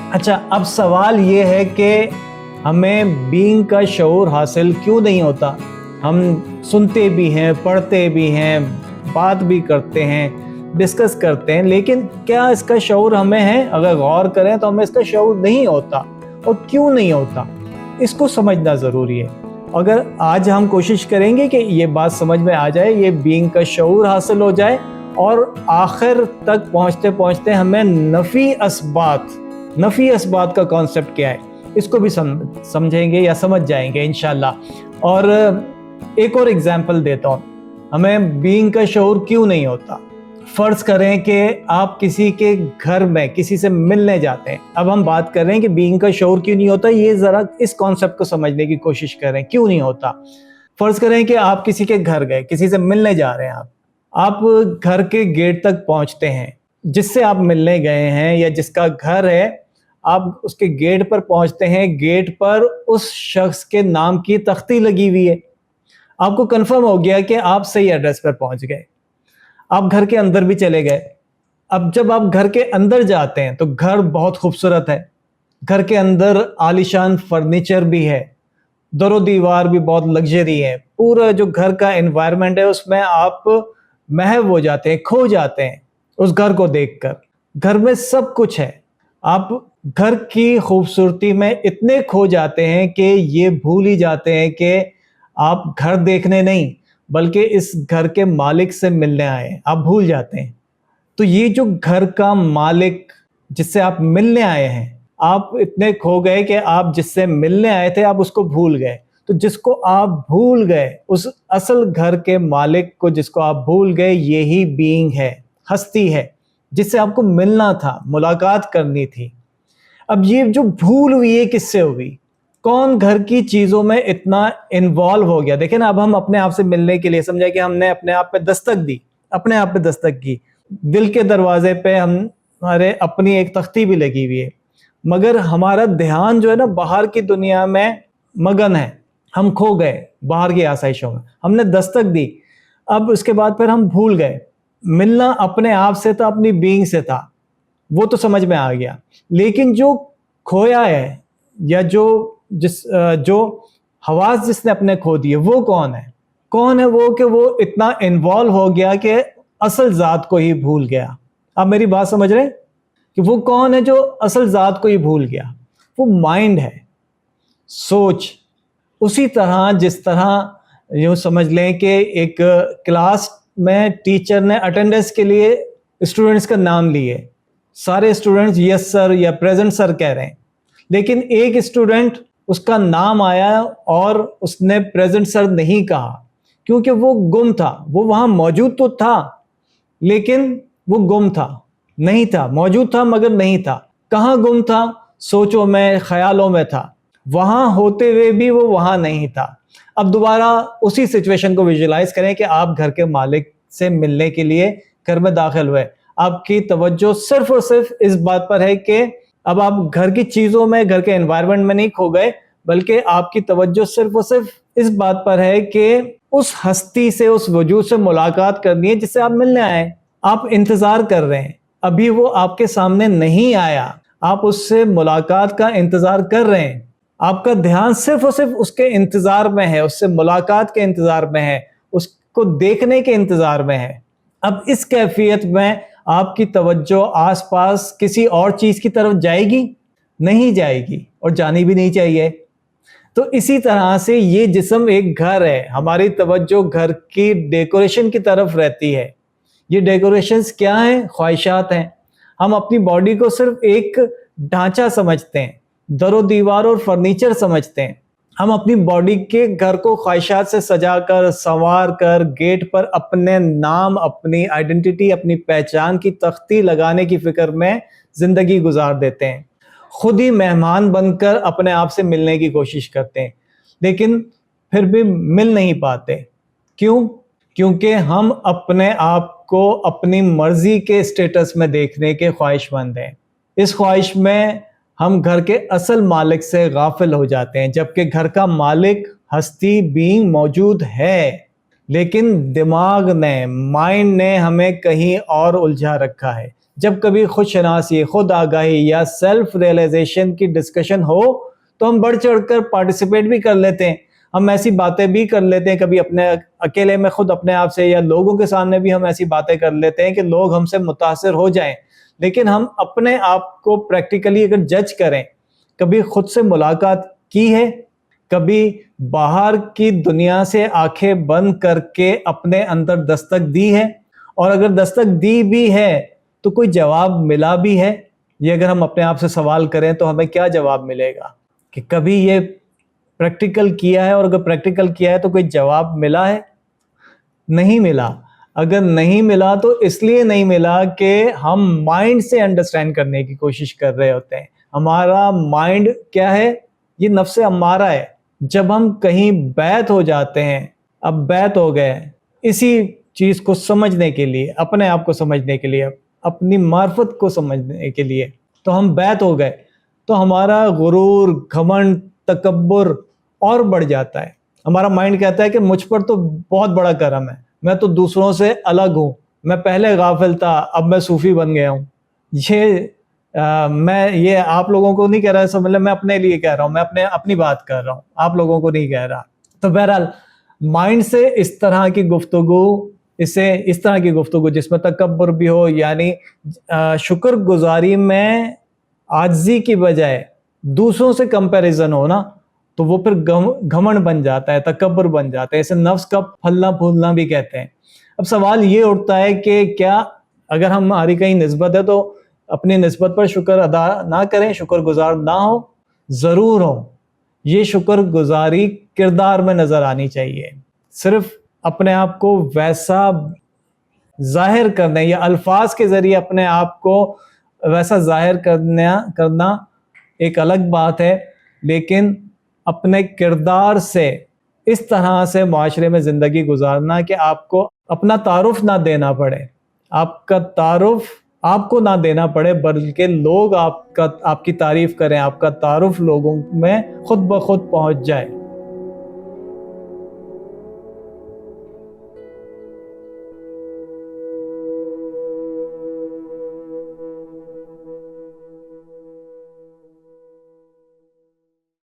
अच्छा, अब सवाल ये है कि हमें बीइंग का शऊर हासिल क्यों नहीं होता? हम सुनते भी हैं, पढ़ते भी हैं, बात भी करते हैं, डिस्कस करते हैं, लेकिन क्या इसका शऊर हमें है? अगर गौर करें तो हमें इसका शऊर नहीं होता। और क्यों नहीं होता, इसको समझना ज़रूरी है। अगर आज हम कोशिश करेंगे कि ये बात समझ में आ जाए, ये बीइंग का शऊर हासिल हो जाए, और आखिर तक पहुँचते पहुँचते हमें नफ़ी असबात का कॉन्सेप्ट क्या है, इसको भी समझेंगे या समझ जाएंगे इंशाल्लाह। और एक और एग्जांपल देता हूँ, हमें बीइंग का शऊर क्यों नहीं होता। फर्ज करें कि आप किसी के घर में किसी से मिलने जाते हैं। अब हम बात कर रहे हैं कि बीइंग का शऊर क्यों नहीं होता, ये ज़रा इस कॉन्सेप्ट को समझने की कोशिश करें, क्यों नहीं होता। फर्ज करें कि आप किसी के घर गए, किसी से मिलने जा रहे हैं। आप घर के गेट तक पहुंचते हैं, जिससे आप मिलने गए हैं या जिसका घर है, आप उसके गेट पर पहुंचते हैं। गेट पर उस शख्स के नाम की तख्ती लगी हुई है। आपको कंफर्म हो गया कि आप सही एड्रेस पर पहुंच गए। आप घर के अंदर भी चले गए। अब जब आप घर के अंदर जाते हैं तो घर बहुत खूबसूरत है। घर के अंदर आलीशान फर्नीचर भी है, दरो दीवार भी बहुत लग्जरी है। पूरा जो घर का एनवायरनमेंट है उसमें आप महव हो जाते हैं, खो जाते हैं उस घर को देखकर। घर में सब कुछ है। आप घर की खूबसूरती में इतने खो जाते हैं कि ये भूल ही जाते हैं कि आप घर देखने नहीं बल्कि इस घर के मालिक से मिलने आए, आप भूल जाते हैं। तो ये जो घर का मालिक जिससे आप मिलने आए हैं, आप इतने खो गए कि आप जिससे मिलने आए थे आप उसको भूल गए। तो जिसको आप भूल गए, उस असल घर के मालिक को जिसको आप भूल गए, यही बीइंग है, हस्ती है, जिससे आपको मिलना था, मुलाकात करनी थी। अब ये जो भूल हुई है किससे हुई? कौन घर की चीजों में इतना इन्वॉल्व हो गया? देखें ना, अब हम अपने आप से मिलने के लिए समझा कि हमने अपने आप पे दस्तक दी, अपने आप पे दस्तक की। दिल के दरवाजे पे हमारे अपनी एक तख्ती भी लगी हुई है, मगर हमारा ध्यान जो है ना बाहर की दुनिया में मगन है। हम खो गए बाहर की आसाइशों में, हमने दस्तक दी। अब उसके बाद फिर हम भूल गए। मिलना अपने आप से था, अपनी बीइंग से था, वो तो समझ में आ गया। लेकिन जो खोया है या जो हवास जिसने अपने खो दिए, वो कौन है? कौन है वो कि वो इतना इन्वॉल्व हो गया कि असल जात को ही भूल गया। आप मेरी बात समझ रहे हैं कि वो कौन है जो असल जात को ही भूल गया? वो माइंड है, सोच। उसी तरह जिस तरह यूं समझ लें कि एक क्लास में टीचर ने अटेंडेंस के लिए स्टूडेंट्स का नाम लिए, सारे स्टूडेंट्स यस सर या प्रेजेंट सर कह रहे हैं, लेकिन एक स्टूडेंट उसका नाम आया और उसने प्रेजेंट सर नहीं कहा, क्योंकि वो गुम था। वो वहां मौजूद तो था लेकिन वो गुम था, नहीं था। मौजूद था मगर नहीं था। कहाँ गुम था? सोचों में, ख्यालों में था। वहां होते हुए भी वो वहां नहीं था। अब दोबारा उसी सिचुएशन को विजुलाइज करें कि आप घर के मालिक से मिलने के लिए घर में दाखिल हुए। आपकी तवज्जो सिर्फ और सिर्फ इस बात पर है कि अब आप घर की चीजों में, घर के एनवायरनमेंट में नहीं खो गए, बल्कि आपकी तवज्जो सिर्फ और सिर्फ इस बात पर है कि उस हस्ती से, उस वजूद से मुलाकात करनी है जिससे आप मिलने आए। आप इंतजार कर रहे हैं, अभी वो आपके सामने नहीं आया, आप उससे मुलाकात का इंतजार कर रहे हैं। आपका ध्यान सिर्फ और सिर्फ उसके इंतजार में है, उससे मुलाकात के इंतजार में है, उसको देखने के इंतजार में है। अब इस कैफियत में आपकी तवज्जो आसपास किसी और चीज की तरफ जाएगी? नहीं जाएगी, और जानी भी नहीं चाहिए। तो इसी तरह से ये जिस्म एक घर है, हमारी तवज्जो घर की डेकोरेशन की तरफ रहती है। ये डेकोरेशंस क्या हैं? ख्वाहिशात हैं। हम अपनी बॉडी को सिर्फ एक ढांचा समझते हैं, दरो दीवार और फर्नीचर समझते हैं। हम अपनी बॉडी के घर को ख्वाहिशात से सजाकर, संवार कर, गेट पर अपने नाम, अपनी आइडेंटिटी, अपनी पहचान की तख्ती लगाने की फिक्र में जिंदगी गुजार देते हैं। खुद ही मेहमान बनकर अपने आप से मिलने की कोशिश करते हैं, लेकिन फिर भी मिल नहीं पाते। क्यों? क्योंकि हम अपने आप को अपनी मर्जी के स्टेटस में देखने के ख्वाहिशमंद हैं। इस ख्वाहिश में हम घर के असल मालिक से गाफिल हो जाते हैं, जबकि घर का मालिक, हस्ती, बीइंग मौजूद है, लेकिन दिमाग ने, माइंड ने हमें कहीं और उलझा रखा है। جب کبھی خود شناسی، خود آگاہی یا سیلف ریئلائزیشن کی ڈسکشن ہو تو ہم بڑھ چڑھ کر پارٹیسپیٹ بھی کر لیتے ہیں، ہم ایسی باتیں بھی کر لیتے ہیں، کبھی اپنے اکیلے میں خود اپنے آپ سے یا لوگوں کے سامنے بھی ہم ایسی باتیں کر لیتے ہیں کہ لوگ ہم سے متاثر ہو جائیں۔ لیکن ہم اپنے آپ کو پریکٹیکلی اگر جج کریں، کبھی خود سے ملاقات کی ہے، کبھی باہر کی دنیا سے آنکھیں بند کر کے اپنے اندر دستک دی ہے، اور اگر دستک دی بھی ہے تو کوئی جواب ملا بھی ہے؟ یہ اگر ہم اپنے آپ سے سوال کریں تو ہمیں کیا جواب ملے گا کہ کبھی یہ پریکٹیکل کیا ہے؟ اور اگر پریکٹیکل کیا ہے تو کوئی جواب ملا ہے؟ نہیں ملا۔ اگر نہیں ملا تو اس لیے نہیں ملا کہ ہم مائنڈ سے انڈرسٹینڈ کرنے کی کوشش کر رہے ہوتے ہیں۔ ہمارا مائنڈ کیا ہے؟ یہ نفس امارہ ہے۔ جب ہم کہیں بیت ہو جاتے ہیں، اب بیت ہو گئے اسی چیز کو سمجھنے کے لیے، اپنے آپ کو سمجھنے کے لیے، اپنی معرفت کو سمجھنے کے لیے، تو ہم بیت ہو گئے تو ہمارا غرور، گھمنڈ، تکبر اور بڑھ جاتا ہے۔ ہمارا مائنڈ کہتا ہے کہ مجھ پر تو بہت بڑا کرم ہے، میں تو دوسروں سے الگ ہوں، میں پہلے غافل تھا اب میں صوفی بن گیا ہوں۔ میں یہ آپ لوگوں کو نہیں کہہ رہا، سمجھ لیں میں اپنے لیے کہہ رہا ہوں، میں اپنی بات کر رہا ہوں، آپ لوگوں کو نہیں کہہ رہا۔ تو بہرحال مائنڈ سے اس طرح کی گفتگو جس میں تکبر بھی ہو، یعنی شکر گزاری میں عاجزی کی بجائے دوسروں سے کمپیریزن ہو نا، تو وہ پھر گھمنڈ بن جاتا ہے، تکبر بن جاتا ہے، اسے نفس کا پھلنا پھولنا بھی کہتے ہیں۔ اب سوال یہ اٹھتا ہے کہ کیا اگر ہماری کہیں نسبت ہے تو اپنی نسبت پر شکر ادا نہ کریں، شکر گزار نہ ہو؟ ضرور ہو۔ یہ شکر گزاری کردار میں نظر آنی چاہیے۔ صرف اپنے آپ کو ویسا ظاہر کرنے یا الفاظ کے ذریعے اپنے آپ کو ویسا ظاہر کرنا ایک الگ بات ہے، لیکن اپنے کردار سے اس طرح سے معاشرے میں زندگی گزارنا کہ آپ کو اپنا تعارف نہ دینا پڑے، آپ کا تعارف آپ کو نہ دینا پڑے، بلکہ لوگ آپ کی تعریف کریں، آپ کا تعارف لوگوں میں خود بخود پہنچ جائے۔